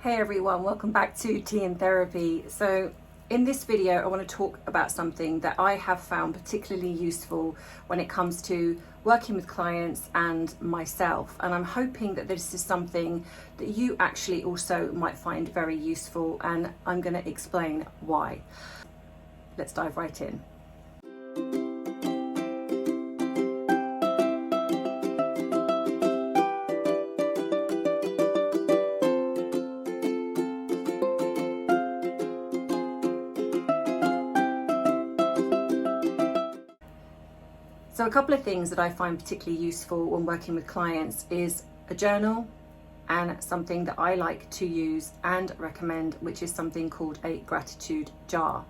Hey everyone, welcome back to Tea and Therapy. So in this video I want to talk about something that I have found particularly useful when it comes to working with clients and myself, and I'm hoping that this is something that you actually also might find very useful, and I'm going to explain why. Let's dive right in. So a couple of things that I find particularly useful when working with clients is a journal and something that I like to use and recommend, which is something called a gratitude jar.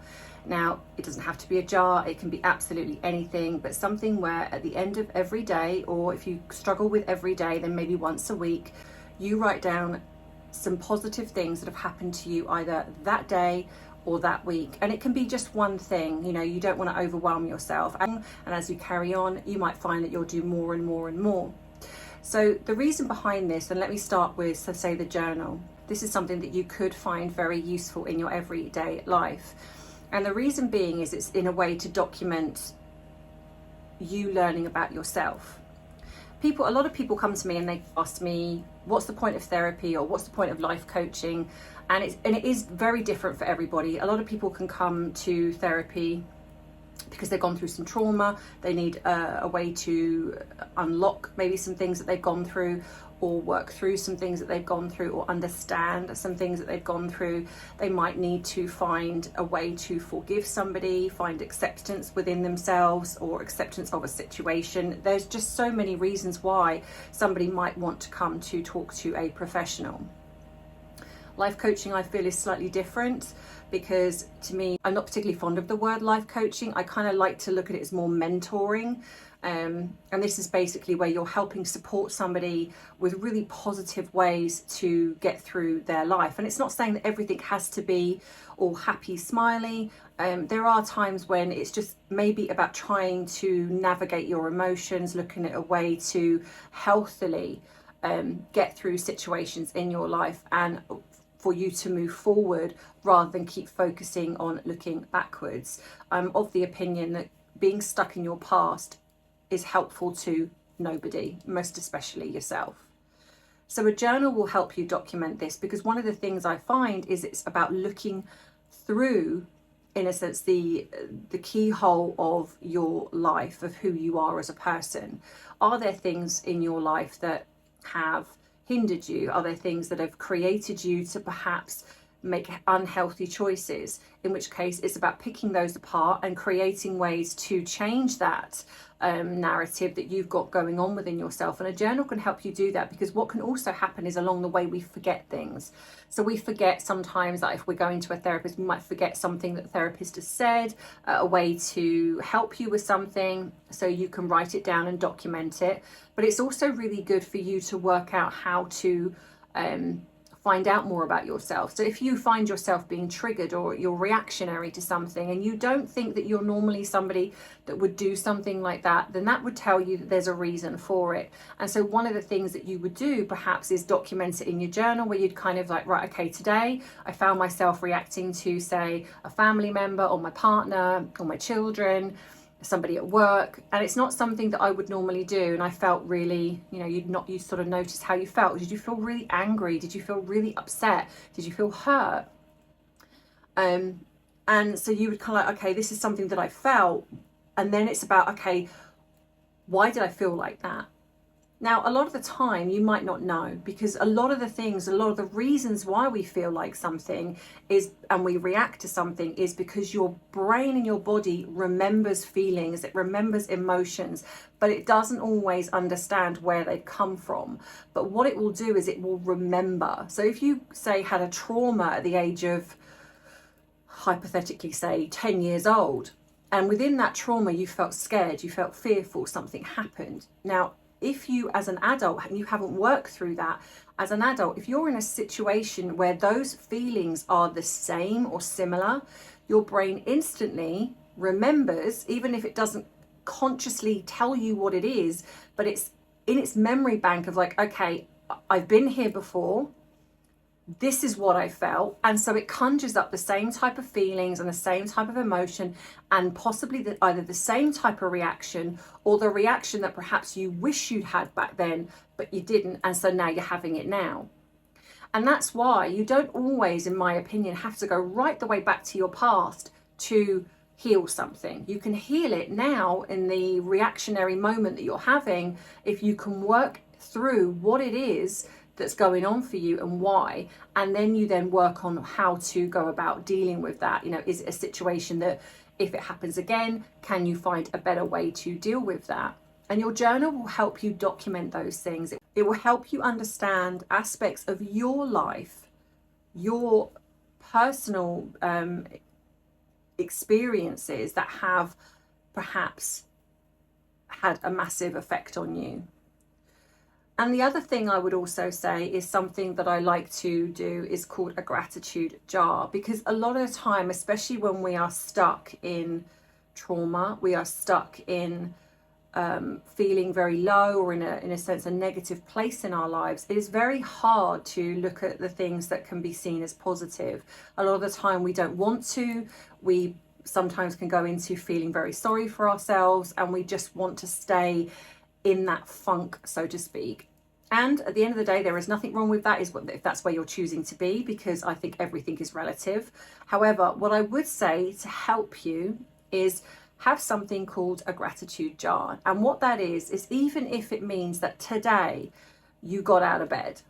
Now, it doesn't have to be a jar, it can be absolutely anything, but something where at the end of every day, or if you struggle with every day, then maybe once a week, you write down some positive things that have happened to you either that day or that week. And it can be just one thing, you don't want to overwhelm yourself. And as you carry on, you might find that you'll do more and more and more. So the reason behind this, and let me start with, so say the journal. This is something that you could find very useful in your everyday life. And the reason being is it's in a way to document you learning about yourself. A lot of people come to me and they ask me, what's the point of therapy, or what's the point of life coaching? And it is very different for everybody. A lot of people can come to therapy because they've gone through some trauma. They need a way to unlock maybe some things that they've gone through, or work through some things that they've gone through, or understand some things that they've gone through. They might need to find a way to forgive somebody, find acceptance within themselves, or acceptance of a situation. There's just so many reasons why somebody might want to come to talk to a professional. Life coaching, I feel, is slightly different, because to me, I'm not particularly fond of the word life coaching. I kind of like to look at it as more mentoring. And this is basically where you're helping support somebody with really positive ways to get through their life. And it's not saying that everything has to be all happy, smiley. There are times when it's just maybe about trying to navigate your emotions, looking at a way to healthily get through situations in your life, and for you to move forward rather than keep focusing on looking backwards. I'm of the opinion that being stuck in your past is helpful to nobody, most especially yourself. So a journal will help you document this, because one of the things I find is it's about looking through, in a sense, the keyhole of your life, of who you are as a person. Are there things in your life that have hindered you? Are there things that have created you to perhaps make unhealthy choices? In which case it's about picking those apart and creating ways to change that narrative that you've got going on within yourself. And a journal can help you do that, because what can also happen is along the way we forget things. So we forget sometimes that if we're going to a therapist, we might forget something that the therapist has said, a way to help you with something, so you can write it down and document it. But it's also really good for you to work out how to find out more about yourself. So if you find yourself being triggered, or you're reactionary to something, and you don't think that you're normally somebody that would do something like that, then that would tell you that there's a reason for it. And so one of the things that you would do perhaps is document it in your journal, where you'd kind of like, right, okay, today I found myself reacting to, say, a family member, or my partner, or my children, somebody at work, and it's not something that I would normally do, and I felt really, you sort of notice how you felt. Did you feel really angry? Did you feel really upset? Did you feel hurt? And so you would kind of like, okay, this is something that I felt, and then it's about, okay, why did I feel like that? Now, a lot of the time you might not know, because a lot of the reasons why we feel like something is, and we react to something, is because your brain and your body remembers feelings, it remembers emotions, but it doesn't always understand where they come from. But what it will do is it will remember. So if you, say, had a trauma at the age of, hypothetically, say 10 years old, and within that trauma you felt scared, you felt fearful, something happened. Now, if you, as an adult, and you haven't worked through that as an adult, if you're in a situation where those feelings are the same or similar, your brain instantly remembers, even if it doesn't consciously tell you what it is, but it's in its memory bank of like, okay, I've been here before. this is what I felt. And so it conjures up the same type of feelings and the same type of emotion, and possibly either the same type of reaction or the reaction that perhaps you wish you'd had back then, but you didn't. And so now you're having it now. And that's why you don't always, in my opinion, have to go right the way back to your past to heal something. You can heal it now in the reactionary moment that you're having, if you can work through what it is that's going on for you and why, and then you then work on how to go about dealing with that. You know, is it a situation that if it happens again, can you find a better way to deal with that? And your journal will help you document those things. It will help you understand aspects of your life, your personal experiences that have perhaps had a massive effect on you. And the other thing I would also say is something that I like to do is called a gratitude jar, because a lot of the time, especially when we are stuck in trauma, we are stuck in feeling very low, or in a sense a negative place in our lives, it is very hard to look at the things that can be seen as positive. A lot of the time we don't want to. We sometimes can go into feeling very sorry for ourselves, and we just want to stay in that funk, so to speak. And at the end of the day, there is nothing wrong with that, if that's where you're choosing to be, because I think everything is relative. However, what I would say to help you is have something called a gratitude jar. And what that is even if it means that today you got out of bed,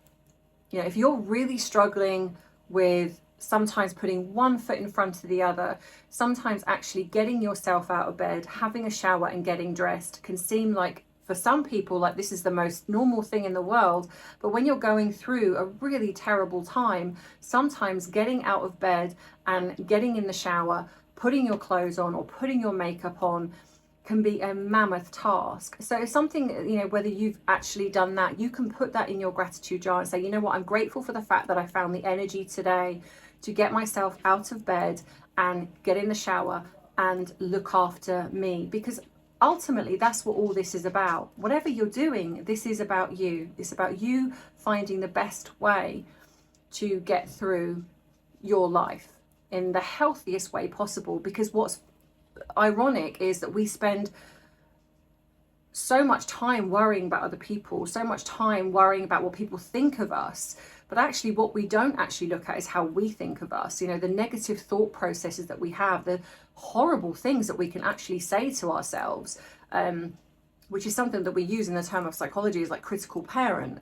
you know, if you're really struggling with sometimes putting one foot in front of the other, sometimes actually getting yourself out of bed, having a shower and getting dressed can seem like, for some people, like this is the most normal thing in the world. But when you're going through a really terrible time, sometimes getting out of bed and getting in the shower, putting your clothes on or putting your makeup on can be a mammoth task. So if something, you know, whether you've actually done that, you can put that in your gratitude jar and say, you know what, I'm grateful for the fact that I found the energy today to get myself out of bed and get in the shower and look after me. Because ultimately, that's what all this is about. Whatever you're doing, this is about you. It's about you finding the best way to get through your life in the healthiest way possible. Because what's ironic is that we spend so much time worrying about other people, so much time worrying about what people think of us, but actually what we don't actually look at is how we think of us. You know, the negative thought processes that we have, the horrible things that we can actually say to ourselves, which is something that we use in the term of psychology is like critical parent,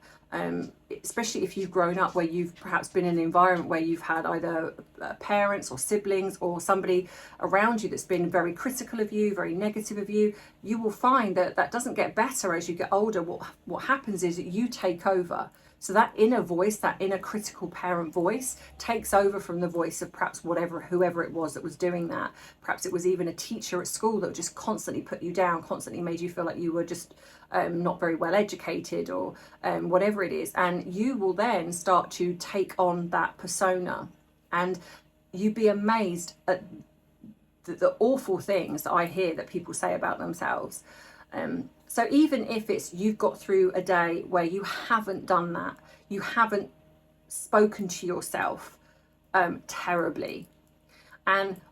especially if you've grown up where you've perhaps been in an environment where you've had either parents or siblings or somebody around you that's been very critical of you, very negative of you. You will find that that doesn't get better as you get older. What happens is that you take over. So that inner voice, that inner critical parent voice takes over from the voice of perhaps whoever it was that was doing that. Perhaps it was even a teacher at school that just constantly put you down, constantly made you feel like you were just not very well educated, or whatever it is. And you will then start to take on that persona, and you'd be amazed at the awful things that I hear that people say about themselves. So even if it's you've got through a day where you haven't done that, you haven't spoken to yourself terribly,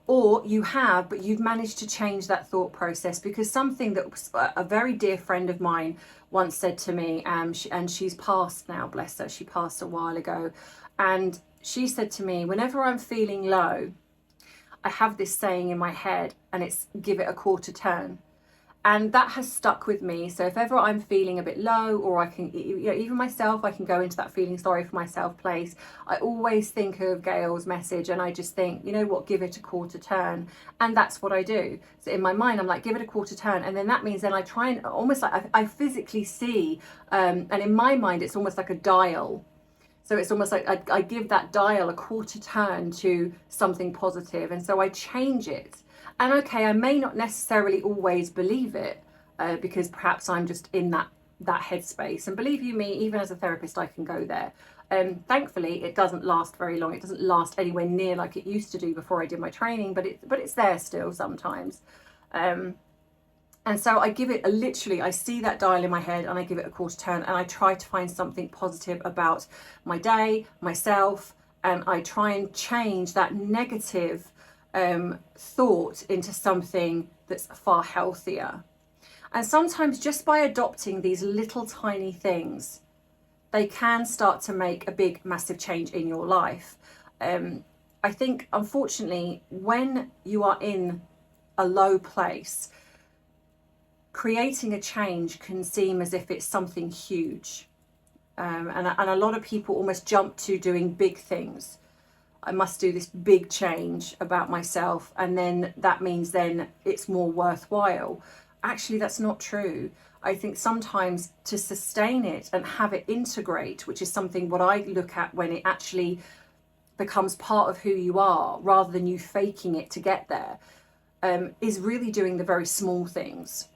or you have, but you've managed to change that thought process, because something that a very dear friend of mine once said to me, and she's passed now, bless her, she passed a while ago, and she said to me, whenever I'm feeling low, I have this saying in my head, and it's give it a quarter turn. And that has stuck with me. So if ever I'm feeling a bit low, or I can, you know, even myself, I can go into that feeling sorry for myself place, I always think of Gail's message, and I just think, you know what, give it a quarter turn. And that's what I do. So in my mind, I'm like, give it a quarter turn. And then that means then I try and almost like I physically see, and in my mind, it's almost like a dial. So it's almost like I give that dial a quarter turn to something positive. And so I change it. And okay, I may not necessarily always believe it, because perhaps I'm just in that headspace. And believe you me, even as a therapist, I can go there. Thankfully, it doesn't last very long. It doesn't last anywhere near like it used to do before I did my training, but it's there still sometimes. And so I give it a literally, I see that dial in my head and I give it a quarter turn, and I try to find something positive about my day, myself, and I try and change that negative thought into something that's far healthier. And sometimes just by adopting these little tiny things, they can start to make a big, massive change in your life. I think, unfortunately, when you are in a low place, creating a change can seem as if it's something huge. And a lot of people almost jump to doing big things. I must do this big change about myself, and then that means then it's more worthwhile. Actually, that's not true. I think sometimes to sustain it and have it integrate, which is something what I look at when it actually becomes part of who you are, rather than you faking it to get there, is really doing the very small things.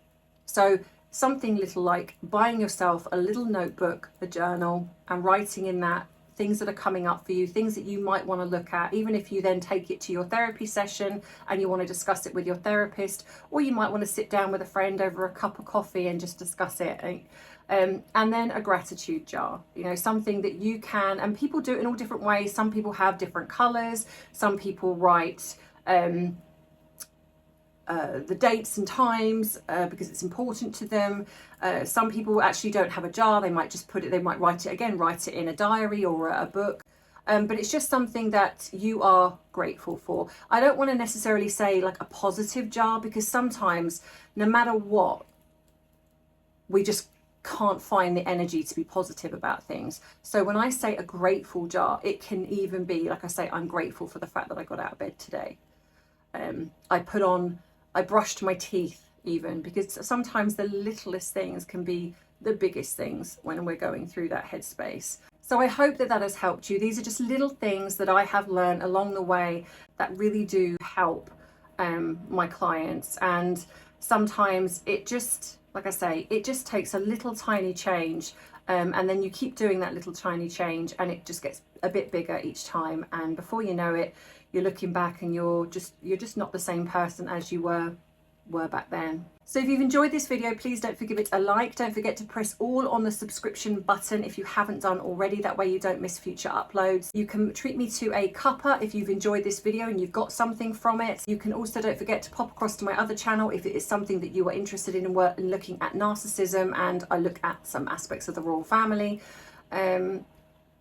So something little like buying yourself a little notebook, a journal, and writing in that things that are coming up for you, things that you might want to look at, even if you then take it to your therapy session and you want to discuss it with your therapist, or you might want to sit down with a friend over a cup of coffee and just discuss it. And then a gratitude jar, you know, something that you can, and people do it in all different ways. Some people have different colors. Some people write the dates and times because it's important to them. Some people actually don't have a jar. They might just put it, they might write it in a diary or a book. But it's just something that you are grateful for. I don't want to necessarily say like a positive jar, because sometimes no matter what, we just can't find the energy to be positive about things. So when I say a grateful jar, it can even be, like I say, I'm grateful for the fact that I got out of bed today. I brushed my teeth even, because sometimes the littlest things can be the biggest things when we're going through that headspace. So I hope that that has helped you. These are just little things that I have learned along the way that really do help my clients. And sometimes it just, like I say, it just takes a little tiny change. And then you keep doing that little tiny change and it just gets a bit bigger each time. And before you know it, you're looking back and you're just not the same person as you were back then. So if you've enjoyed this video, please don't forget it a like. Don't forget to press all on the subscription button if you haven't done already. That way you don't miss future uploads. You can treat me to a cuppa if you've enjoyed this video and you've got something from it. You can also, don't forget to pop across to my other channel if it is something that you are interested in looking at narcissism, and I look at some aspects of the royal family.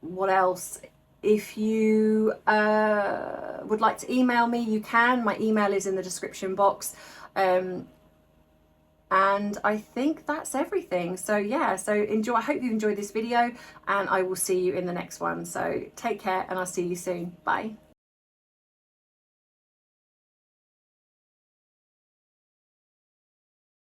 What else? If you would like to email me, you can. My email is in the description box. And I think that's everything. So yeah, so enjoy. I hope you enjoyed this video, and I will see you in the next one. So take care, and I'll see you soon. Bye.